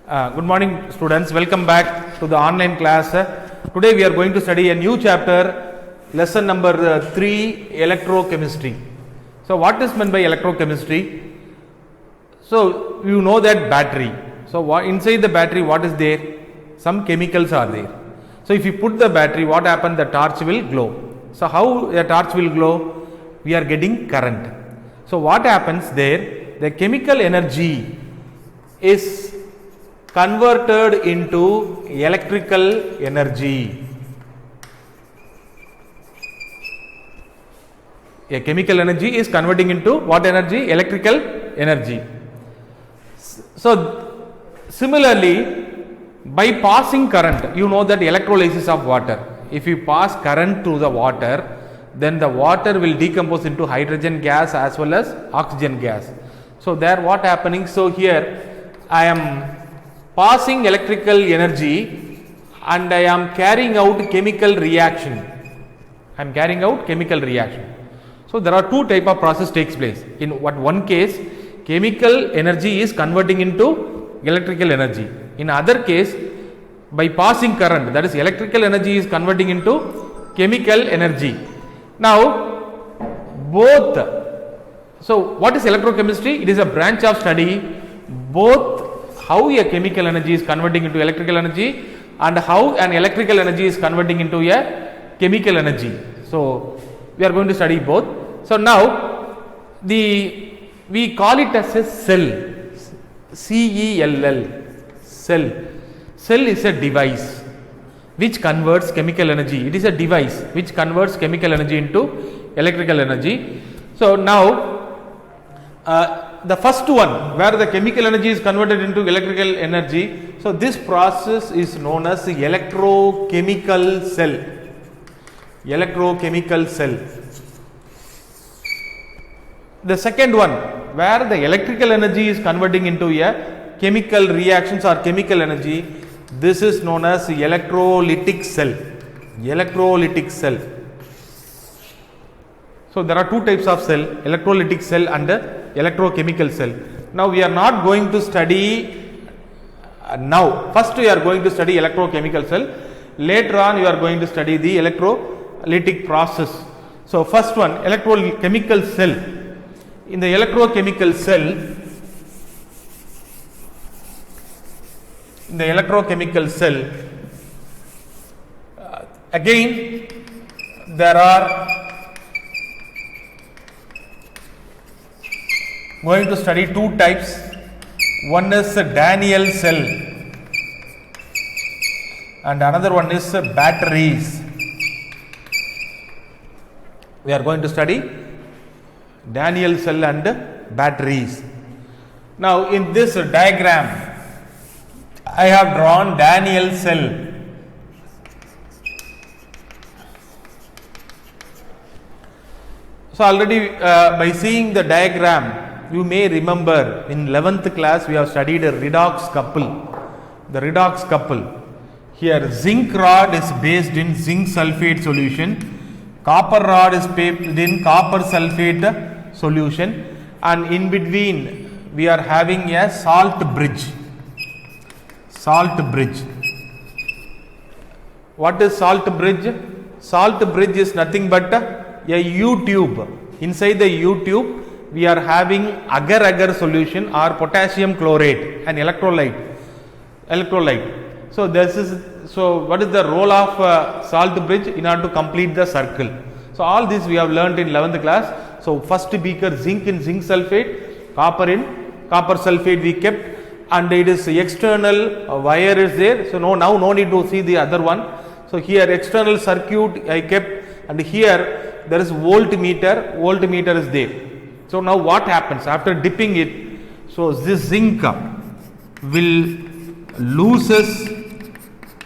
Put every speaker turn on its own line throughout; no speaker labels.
Good morning students, welcome back to the online class. Today we are going to study a new chapter, lesson number 3, electrochemistry. So what is meant by electrochemistry? So you know that battery. So inside the battery what is there? Some chemicals are there. So if you put the battery, what happens? The torch will glow. So how a torch will glow? We are getting current. So what happens there? The chemical energy is converted into electrical energy. A chemical energy is converting into what energy? Electrical energy. So similarly, by passing current, you know that electrolysis of water. If you pass current to the water, then the water will decompose into hydrogen gas as well as oxygen gas. So there what happening? So here I am passing electrical energy and I am carrying out chemical reaction. I am carrying out chemical reaction. So there are two type of process takes place. In one case, chemical energy is converting into electrical energy. In other case, by passing current, that is electrical energy is converting into chemical energy. Now both. So what is electrochemistry? It is a branch of study both how a chemical energy is converting into electrical energy and how an electrical energy is converting into a chemical energy. So we are going to study both. So now we call it as a cell. CELL, cell. Cell is a device which converts chemical energy. It is a device which converts chemical energy into electrical energy. So now the first one where the chemical energy is converted into electrical energy. So this process is known as electrochemical cell. Electrochemical cell. The second one where the electrical energy is converting into a chemical reactions or chemical energy, this is known as electrolytic cell. Electrolytic cell. So there are two types of cell, electrolytic cell and electrochemical cell. Now we are not going to study now. First we are going to study electrochemical cell. Later on you are going to study the electrolytic process. So first one, electrochemical cell. In the electrochemical cell, again there are going to study two types. One is Daniell cell and another one is batteries. We are going to study Daniell cell and batteries. Now in this diagram I have drawn Daniell cell. So already by seeing the diagram, you may remember in 11th class we have studied a redox couple. The redox couple. Here zinc rod is based in zinc sulfate solution. Copper rod is based in copper sulfate solution, and in between we are having a salt bridge. Salt bridge. What is salt bridge? Salt bridge is nothing but a U-tube. Inside the U-tube we are having agar-agar solution or potassium chlorate, an electrolyte. So what is the role of salt bridge in order to complete the circle? So all this we have learned in 11th class. So first beaker zinc in zinc sulfate, copper in copper sulfate we kept, and it is external wire is there. So now no need to see the other one. So here external circuit I kept, and here there is voltmeter is there. So now what happens after dipping it? So this zinc will loses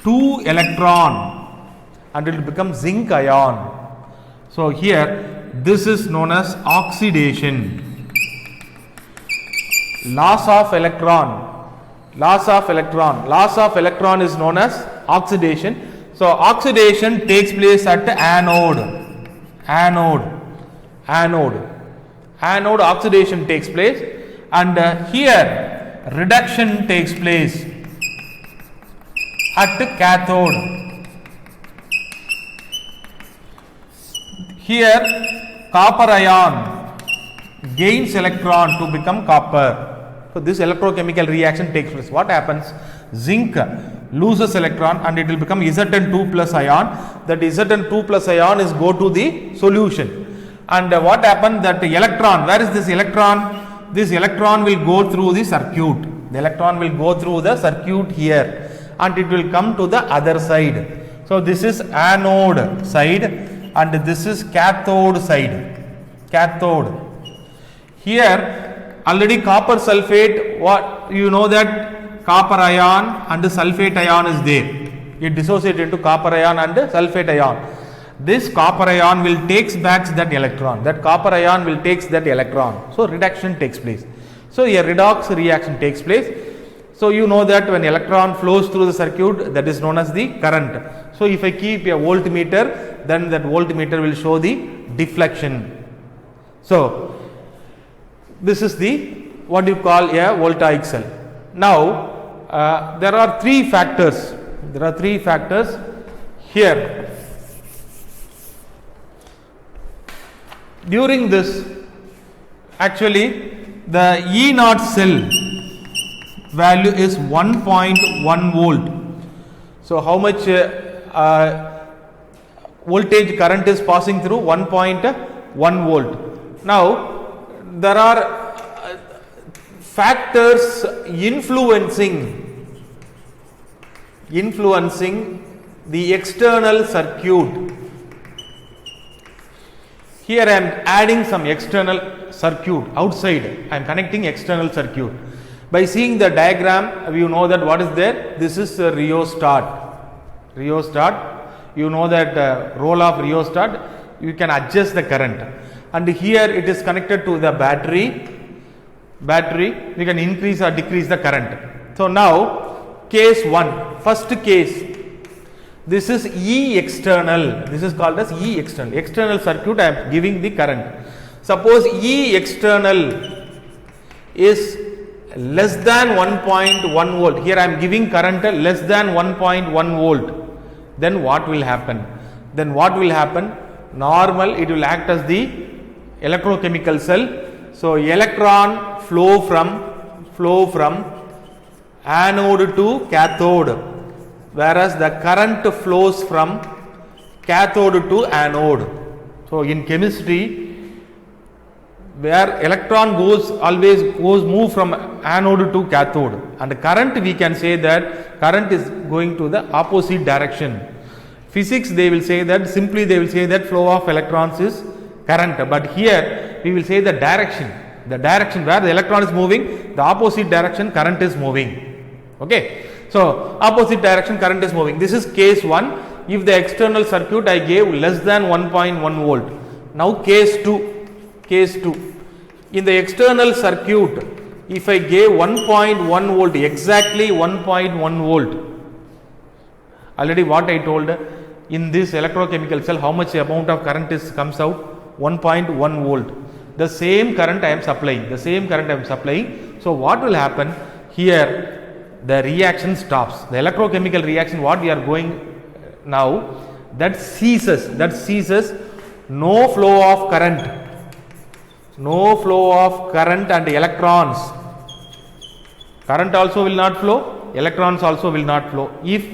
2 electron and it will become zinc ion. So here this is known as oxidation. Loss of electron is known as oxidation. So oxidation takes place at anode oxidation takes place, and here reduction takes place. at cathode. Here copper ion gains electron to become copper. So this electrochemical reaction takes place. What happens? Zinc loses electron and it will become Zn2 plus ion. That Zn2 plus ion is go to the solution. And what happened? That electron, where is this electron? This electron will go through the circuit. The electron will go through the circuit here and it will come to the other side. So this is anode side and this is cathode side. Cathode. Here already copper sulfate, what you know that copper ion and sulfate ion is there. It dissociates into copper ion and sulfate ion. This copper ion will takes back that electron. That copper ion will takes that electron. So reduction takes place. So a redox reaction takes place. So you know that when electron flows through the circuit, that is known as the current. So if I keep a voltmeter, then that voltmeter will show the deflection. So this is the what you call a voltaic cell. Now there are three factors. There are three factors here. During this, actually the E naught cell value is 1.1 volt. So how much voltage current is passing through? 1.1 volt. Now there are factors influencing the external circuit. Here I am adding some external circuit outside. I am connecting external circuit. By seeing the diagram, you know that what is there? This is a rheostat. Rheostat. You know that role of rheostat. You can adjust the current. And here it is connected to the battery. Battery. We can increase or decrease the current. So now, case 1. First case. This is E external. This is called as E external. External circuit I am giving the current. Suppose E external is less than 1.1 volt. Here I am giving current less than 1.1 volt. Then what will happen? Then what will happen? Normal, it will act as the electrochemical cell. So electron flow from anode to cathode. Whereas the current flows from cathode to anode. So in chemistry, where electron move from anode to cathode, and current we can say that current is going to the opposite direction. Physics they will say that flow of electrons is current, but here we will say the direction where the electron is moving, the opposite direction current is moving. Okay. So opposite direction current is moving. This is case 1. If the external circuit I gave less than 1.1 volt. Now case 2. In the external circuit, if I gave 1.1 volt, exactly 1.1 volt. Already what I told, in this electrochemical cell, how much amount of current comes out? 1.1 volt. The same current I am supplying. So what will happen here? The reaction stops. The electrochemical reaction, what we are going now, that ceases. No flow of current and electrons. Current also will not flow, electrons also will not flow. If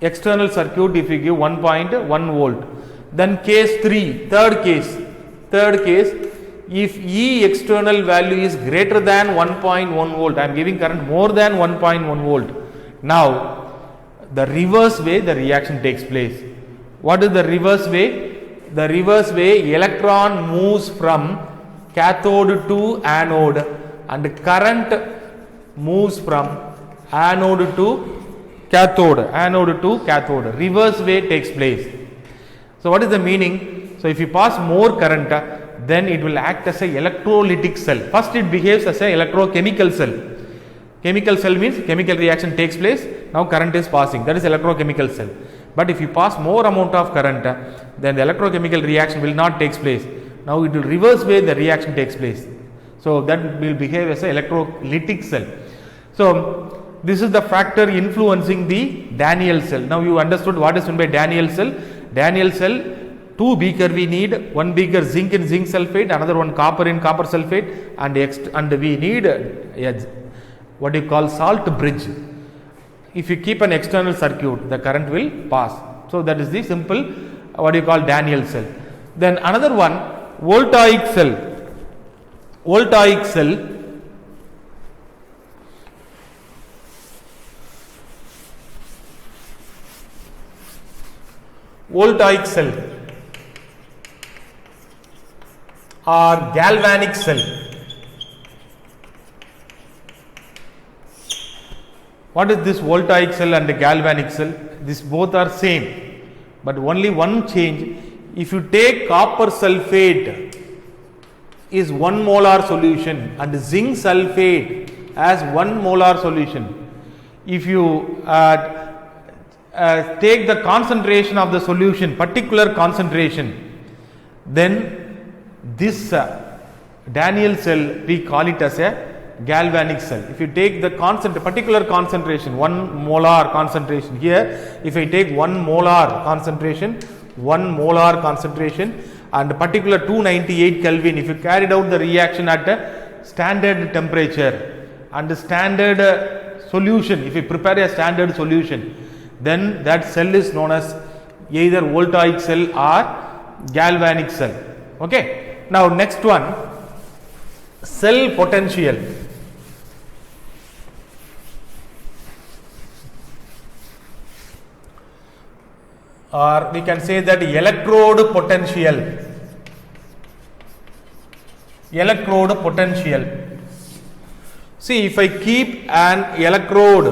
external circuit, if you give 1.1 volt, then case 3, third case, if E external value is greater than 1.1 volt, I am giving current more than 1.1 volt. Now, the reverse way the reaction takes place. What is the reverse way? The reverse way, electron moves from cathode to anode and current moves from anode to cathode. Reverse way takes place. So, what is the meaning? So, if you pass more current, then it will act as a electrolytic cell. First it behaves as a electrochemical cell. Chemical cell means chemical reaction takes place, now current is passing, that is electrochemical cell. But if you pass more amount of current, then the electrochemical reaction will not take place. Now it will reverse way the reaction takes place. So that will behave as a electrolytic cell. So this is the factor influencing the Daniell cell. Now you understood what is meant by Daniell cell. Daniell cell, 2 beaker we need, 1 beaker zinc in zinc sulfate, another one copper in copper sulfate, and we need what you call salt bridge. If you keep an external circuit, the current will pass. So that is the simple what you call Daniell cell. Then another one, voltaic cell. Voltaic cell, voltaic cell or galvanic cell. What is this voltaic cell and the galvanic cell? These both are same, but only one change. If you take copper sulfate is 1 molar solution and zinc sulfate as 1 molar solution. If you take the concentration of the solution, particular concentration, then this Daniell cell, we call it as a galvanic cell. If you take the particular concentration, 1 molar concentration here, if I take 1 molar concentration, and particular 298 Kelvin, if you carried out the reaction at a standard temperature and standard solution, if you prepare a standard solution, then that cell is known as either voltaic cell or galvanic cell. Okay. Now next one, cell potential. Or we can say that electrode potential. Electrode potential. See, if I keep an electrode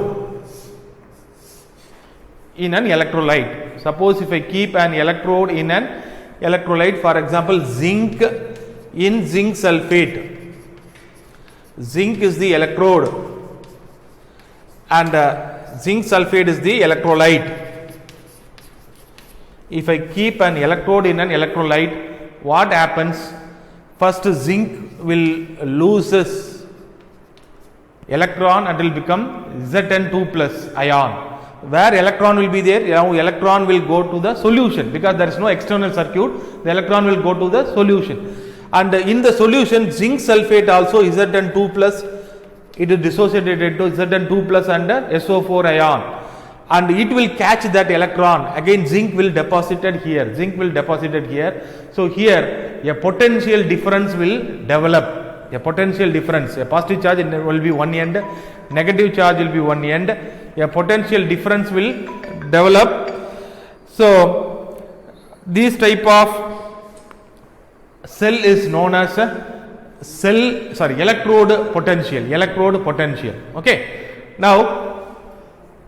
in an electrolyte, suppose if I keep an electrode in an electrolyte, for example, zinc in zinc sulfate. Zinc is the electrode and zinc sulfate is the electrolyte. If I keep an electrode in an electrolyte, what happens? First, zinc will loses electron and will become Zn2 plus ion. Where electron will be there? Now electron will go to the solution, because there is no external circuit. The electron will go to the solution, and in the solution zinc sulfate also Zn2 plus, it is dissociated into Zn2 plus and SO4 ion, and it will catch that electron. Again zinc will deposited here, so here a potential difference will develop. A potential difference, a positive charge will be one end, negative charge will be one end, a potential difference will develop. So this type of cell is known as electrode potential. Okay. Now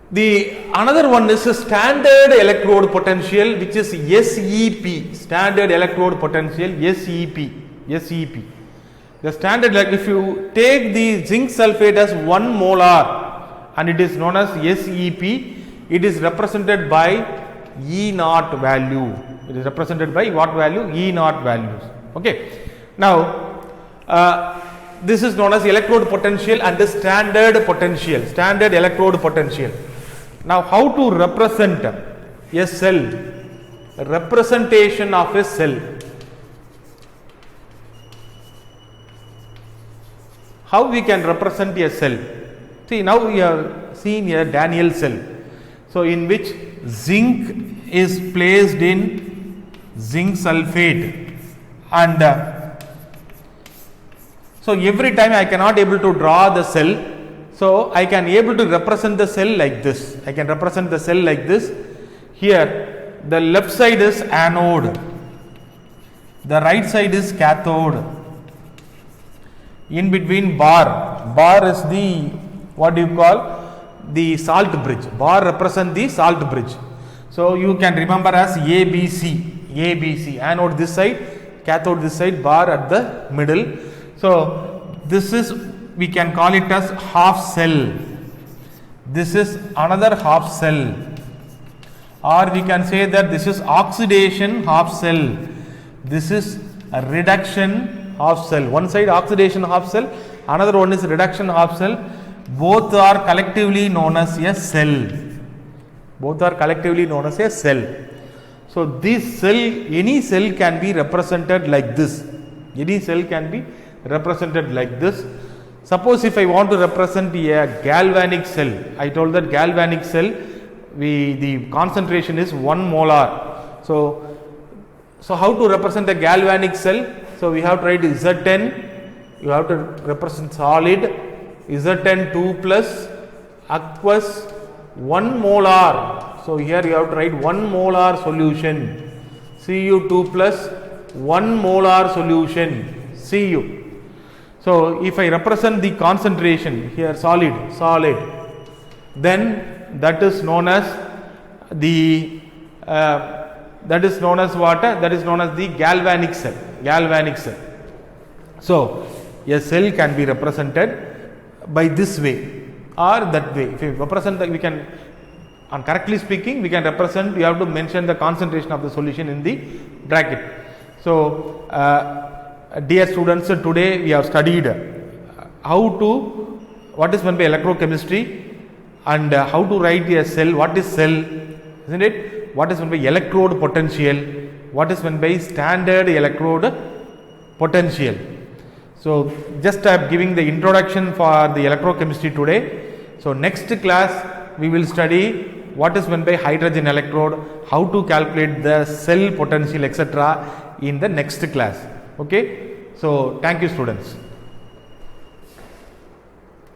the another one is a standard electrode potential, which is SEP, standard electrode potential, SEP. The standard, like if you take the zinc sulfate as 1 molar and it is known as SEP, it is represented by E naught value. It is represented by what value? E naught values. Okay. Now this is known as electrode potential and the standard electrode potential. Now how to represent a cell? Representation of a cell. How we can represent a cell? See, now we have seen a Daniell cell, so in which zinc is placed in zinc sulfate, and so every time I cannot able to draw the cell, so I can able to represent the cell like this. Here the left side is anode, the right side is cathode. In between bar is the what do you call the salt bridge. Bar represent the salt bridge. So you can remember as ABC, anode this side, cathode this side, bar at the middle. So this is, we can call it as half cell. This is another half cell, or we can say that this is oxidation half cell. This is a reduction half cell. One side oxidation half cell, another one is reduction half cell. both are collectively known as a cell. Both are collectively known as a cell. So this cell, any cell can be represented like this. Any cell can be represented like this. Suppose if I want to represent a galvanic cell, I told that galvanic cell, the concentration is 1 molar. So how to represent a galvanic cell? So we have to write Zn, you have to represent solid, Zn 2 plus aqueous 1 molar. So here you have to write 1 molar solution, Cu2 plus 1 molar solution, Cu. So if I represent the concentration here, solid, then that is known as the that is known as what? That is known as the galvanic cell. Galvanic cell. So a cell can be represented by this way or that way. If you represent that, we can, and correctly speaking, we can represent, you have to mention the concentration of the solution in the bracket. So dear students, today we have studied what is meant by electrochemistry and how to write a cell, what is cell, isn't it? What is meant by electrode potential, what is meant by standard electrode potential. So just I am giving the introduction for the electrochemistry today. So next class we will study what is meant by hydrogen electrode, how to calculate the cell potential, etc. in the next class. Okay. So thank you students.